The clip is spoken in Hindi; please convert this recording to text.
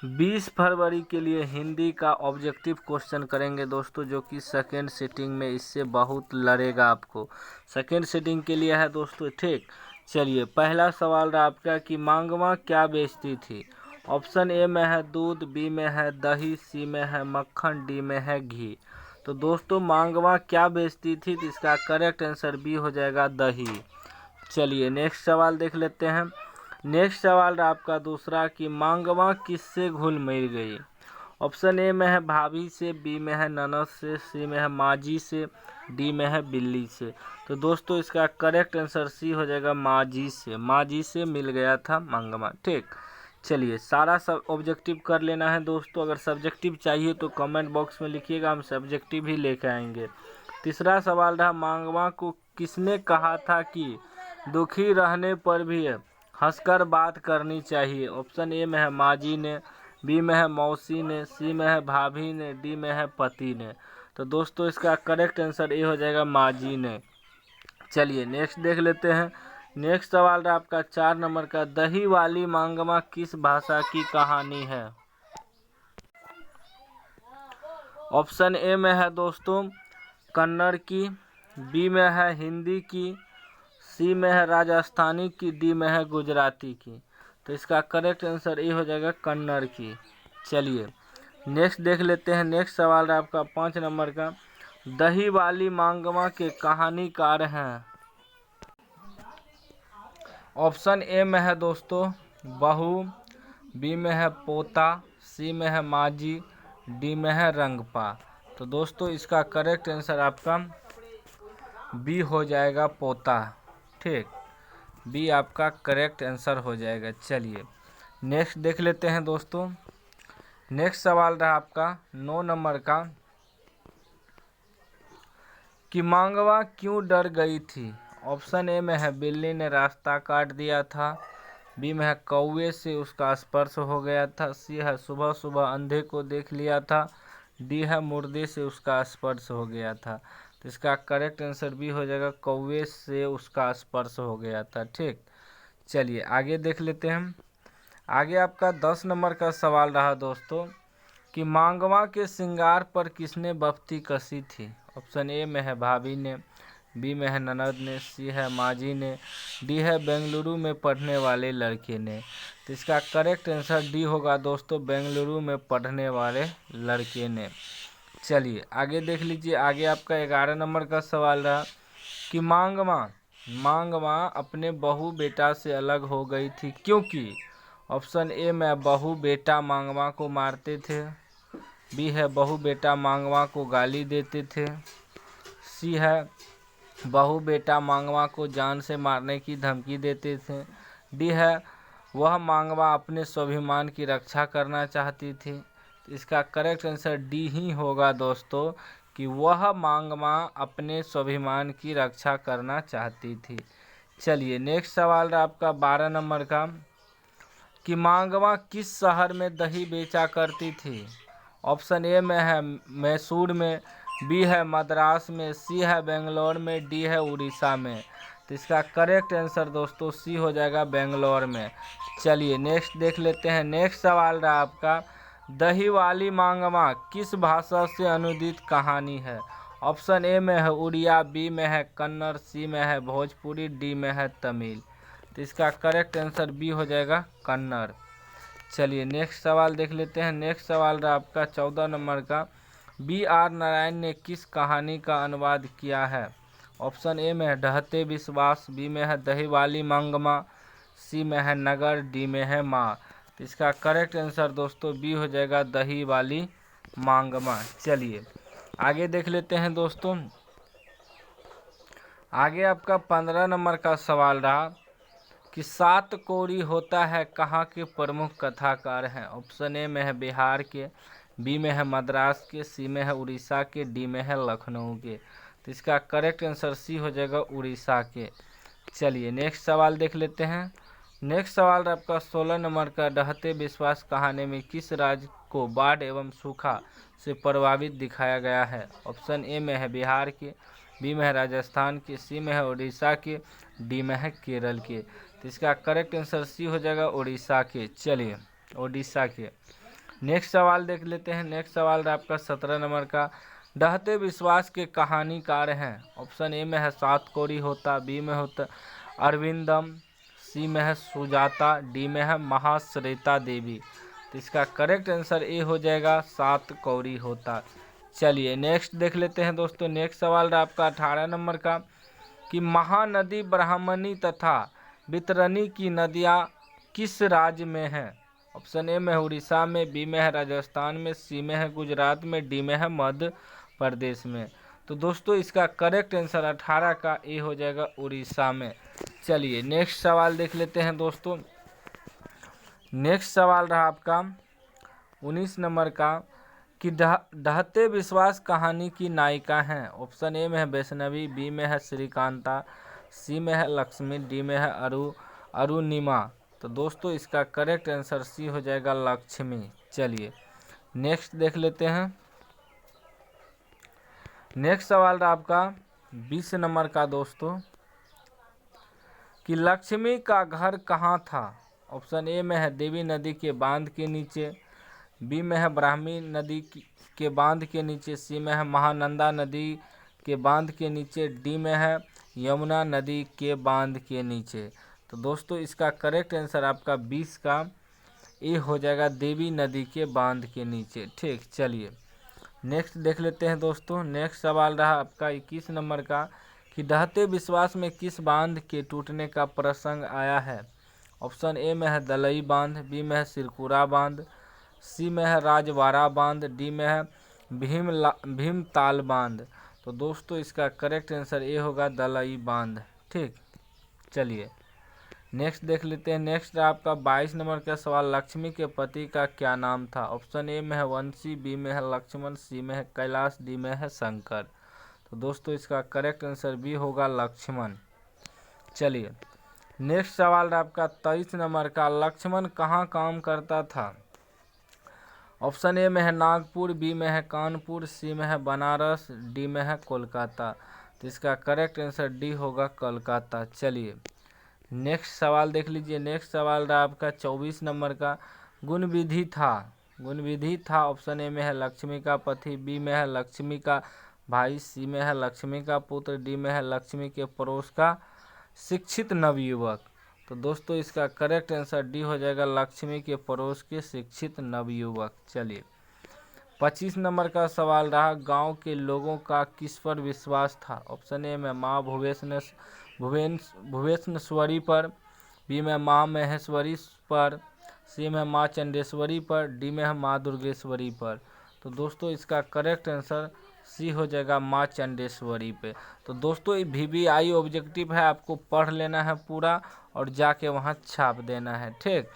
20 फरवरी के लिए हिंदी का ऑब्जेक्टिव क्वेश्चन करेंगे दोस्तों, जो कि सेकेंड सिटिंग में इससे बहुत लड़ेगा आपको। सेकेंड सिटिंग के लिए है दोस्तों, ठीक। चलिए, पहला सवाल रहा आपका कि मांगवा क्या बेचती थी। ऑप्शन ए में है दूध, बी में है दही, सी में है मक्खन, डी में है घी। तो दोस्तों मांगवा क्या बेचती थी, तो इसका करेक्ट आंसर बी हो जाएगा दही। चलिए नेक्स्ट सवाल देख लेते हैं। नेक्स्ट सवाल आपका दूसरा कि मांगवा किससे घुल मिल गई। ऑप्शन ए में है भाभी से, बी में है ननद से, सी में है माजी से, डी में है बिल्ली से। तो दोस्तों इसका करेक्ट आंसर सी हो जाएगा माजी से। माजी से मिल गया था मांगवा, ठीक। चलिए सारा सब ऑब्जेक्टिव कर लेना है दोस्तों। अगर सब्जेक्टिव चाहिए तो कमेंट बॉक्स में लिखिएगा, हम सब्जेक्टिव ही लेकर आएंगे। तीसरा सवाल रहा मांगवा को किसने कहा था कि दुखी रहने पर भी हंसकर बात करनी चाहिए। ऑप्शन ए में है माजी ने, बी में है मौसी ने, सी में है भाभी ने, डी में है पति ने। तो दोस्तों इसका करेक्ट आंसर ए हो जाएगा माजी ने। चलिए नेक्स्ट देख लेते हैं। नेक्स्ट सवाल रहा आपका 4 नंबर का, दही वाली मांगवा किस भाषा की कहानी है। ऑप्शन ए में है दोस्तों कन्नड़ की, बी में है हिंदी की, सी में है राजस्थानी की, डी में है गुजराती की। तो इसका करेक्ट आंसर ए हो जाएगा कन्नड़ की। चलिए नेक्स्ट देख लेते हैं। नेक्स्ट सवाल है आपका 5 नंबर का, दही वाली मांगवा के कहानीकार हैं। ऑप्शन ए में है दोस्तों बहू, बी में है पोता, सी में है माजी, डी में है रंगपा। तो दोस्तों इसका करेक्ट आंसर आपका बी हो जाएगा पोता, ठीक। बी आपका करेक्ट आंसर हो जाएगा। चलिए नेक्स्ट देख लेते हैं दोस्तों। नेक्स्ट सवाल रहा आपका 9 नंबर का, कि मांगवा क्यों डर गई थी। ऑप्शन ए में है बिल्ली ने रास्ता काट दिया था, बी में है कौवे से उसका स्पर्श हो गया था, सी है सुबह सुबह अंधे को देख लिया था, डी है मुर्दे से उसका स्पर्श हो गया था। तो इसका करेक्ट आंसर बी हो जाएगा कौवे से उसका स्पर्श हो गया था, ठीक। चलिए आगे देख लेते हैं। आगे आपका 10 नंबर का सवाल रहा दोस्तों, कि मांगवा के श्रृंगार पर किसने बफ्ती कसी थी। ऑप्शन ए में है भाभी ने, बी में है ननद ने, सी है माजी ने, डी है बेंगलुरु में पढ़ने वाले लड़के ने। तो इसका करेक्ट आंसर डी होगा दोस्तों, बेंगलुरु में पढ़ने वाले लड़के ने। चलिए आगे देख लीजिए। आगे आपका 11 नंबर का सवाल रहा, कि मांगवा अपने बहू बेटा से अलग हो गई थी क्योंकि। ऑप्शन ए में बहू बेटा मांगवा को मारते थे, बी है बहू बेटा मांगवा को गाली देते थे, सी है बहू बेटा मांगवा को जान से मारने की धमकी देते थे, डी है वह मांगवा अपने स्वाभिमान की रक्षा करना चाहती थी। इसका करेक्ट आंसर डी ही होगा दोस्तों, कि वह मांगवा अपने स्वाभिमान की रक्षा करना चाहती थी। चलिए नेक्स्ट सवाल है आपका 12 नंबर का, कि मांगवा किस शहर में दही बेचा करती थी। ऑप्शन ए में है मैसूर में, बी है मद्रास में, सी है बेंगलोर में, डी है उड़ीसा में। तो इसका करेक्ट आंसर दोस्तों सी हो जाएगा बेंगलोर में। चलिए नेक्स्ट देख लेते हैं। नेक्स्ट सवाल रहा आपका, दही वाली मांगवा किस भाषा से अनुदित कहानी है। ऑप्शन ए में है उड़िया, बी में है कन्नड़, सी में है भोजपुरी, डी में है तमिल। तो इसका करेक्ट आंसर बी हो जाएगा कन्नड़। चलिए नेक्स्ट सवाल देख लेते हैं। नेक्स्ट सवाल रहा आपका 14 नंबर का, बी आर नारायण ने किस कहानी का अनुवाद किया है। ऑप्शन ए में है ढहते विश्वास, बी में है दही वाली मांगमा, सी में है नगर, डी में है माँ। तो इसका करेक्ट आंसर दोस्तों बी हो जाएगा दही वाली मांगमा। चलिए आगे देख लेते हैं दोस्तों। आगे आपका 15 नंबर का सवाल रहा, कि सात कोड़ी होता है कहाँ के प्रमुख कथाकार हैं। ऑप्शन ए में है बिहार के, बी में है मद्रास के, सी में है उड़ीसा के, डी में है लखनऊ के। तो इसका करेक्ट आंसर सी हो जाएगा उड़ीसा के। चलिए नेक्स्ट सवाल देख लेते हैं। नेक्स्ट सवाल आपका 16 नंबर का, ढहते विश्वास कहानी में किस राज्य को बाढ़ एवं सूखा से प्रभावित दिखाया गया है। ऑप्शन ए में है बिहार के, बी में है राजस्थान के, सी में है उड़ीसा के, डी में है केरल के। तो इसका करेक्ट आंसर सी हो जाएगा उड़ीसा के। चलिए उड़ीसा के। नेक्स्ट सवाल देख लेते हैं। नेक्स्ट सवाल है आपका 17 नंबर का, डहते विश्वास के कहानीकार हैं। ऑप्शन ए में है सात कोरी होता, बी में होता अरविंदम, सी में है सुजाता, डी में है महाश्वेता देवी। तो इसका करेक्ट आंसर ए हो जाएगा सात कौरी होता। चलिए नेक्स्ट देख लेते हैं दोस्तों। नेक्स्ट सवाल है आपका 18 नंबर का, कि महानदी ब्राह्मणी तथा वितरणी की नदियाँ किस राज्य में हैं। ऑप्शन ए में है उड़ीसा में, बी में है राजस्थान में, सी में है गुजरात में, डी में है मध्य प्रदेश में। तो दोस्तों इसका करेक्ट आंसर 18 का ए हो जाएगा उड़ीसा में। चलिए नेक्स्ट सवाल देख लेते हैं दोस्तों। नेक्स्ट सवाल रहा आपका 19 नंबर का, कि डहते विश्वास कहानी की नायिका हैं। ऑप्शन ए में है वैष्णवी, बी में है श्रीकांता, सी में है लक्ष्मी, डी में है अरुणिमा। तो दोस्तों इसका करेक्ट आंसर सी हो जाएगा लक्ष्मी। चलिए नेक्स्ट देख लेते हैं। नेक्स्ट सवाल रहा आपका 20 नंबर का दोस्तों, कि लक्ष्मी का घर कहाँ था। ऑप्शन ए में है देवी नदी के बांध के नीचे, बी में है ब्राह्मी नदी के बांध के नीचे, सी में है महानंदा नदी के बांध के नीचे, डी में है यमुना नदी के बांध के नीचे। तो दोस्तों इसका करेक्ट आंसर आपका 20 का ए हो जाएगा देवी नदी के बांध के नीचे। ठीक, चलिए नेक्स्ट देख लेते हैं दोस्तों। नेक्स्ट सवाल रहा आपका 21 नंबर का, कि डहते विश्वास में किस बांध के टूटने का प्रसंग आया है। ऑप्शन ए में है दलई बांध, बी में है सिरकुरा बांध, सी में है राजवाड़ा बांध, डी में है भीमताल बांध। तो दोस्तों इसका करेक्ट आंसर ए होगा दलई बांध। ठीक, चलिए नेक्स्ट देख लेते हैं। नेक्स्ट आपका 22 नंबर का सवाल, लक्ष्मी के पति का क्या नाम था। ऑप्शन ए में है वंशी, बी में है लक्ष्मण, सी में है कैलाश, डी में है शंकर। तो दोस्तों इसका करेक्ट आंसर बी होगा लक्ष्मण। चलिए नेक्स्ट सवाल आपका 23 नंबर का, लक्ष्मण कहाँ काम करता था। ऑप्शन ए में है नागपुर, बी में है कानपुर, सी में है बनारस, डी में है कोलकाता। तो इसका करेक्ट आंसर डी होगा कोलकाता। चलिए नेक्स्ट सवाल देख लीजिए। नेक्स्ट सवाल रहा आपका 24 नंबर का, गुण विधि था। ऑप्शन ए में है लक्ष्मी का पति, बी में है लक्ष्मी का भाई, सी में है लक्ष्मी का पुत्र, डी में है लक्ष्मी के पड़ोस का शिक्षित नवयुवक। तो दोस्तों इसका करेक्ट आंसर डी हो जाएगा लक्ष्मी के पड़ोस के शिक्षित नवयुवक। चलिए 25 नंबर का सवाल रहा, गांव के लोगों का किस पर विश्वास था। ऑप्शन ए में माँ भुवनेश्वरी पर, बी में माँ महेश्वरी पर, सी में माँ चंडेश्वरी पर, डी में है माँ दुर्गेश्वरी पर। तो दोस्तों इसका करेक्ट आंसर सी हो जाएगा माँ चंडेश्वरी पे। तो दोस्तों ये VVI ऑब्जेक्टिव है, आपको पढ़ लेना है पूरा और जाके वहाँ छाप देना है। ठीक।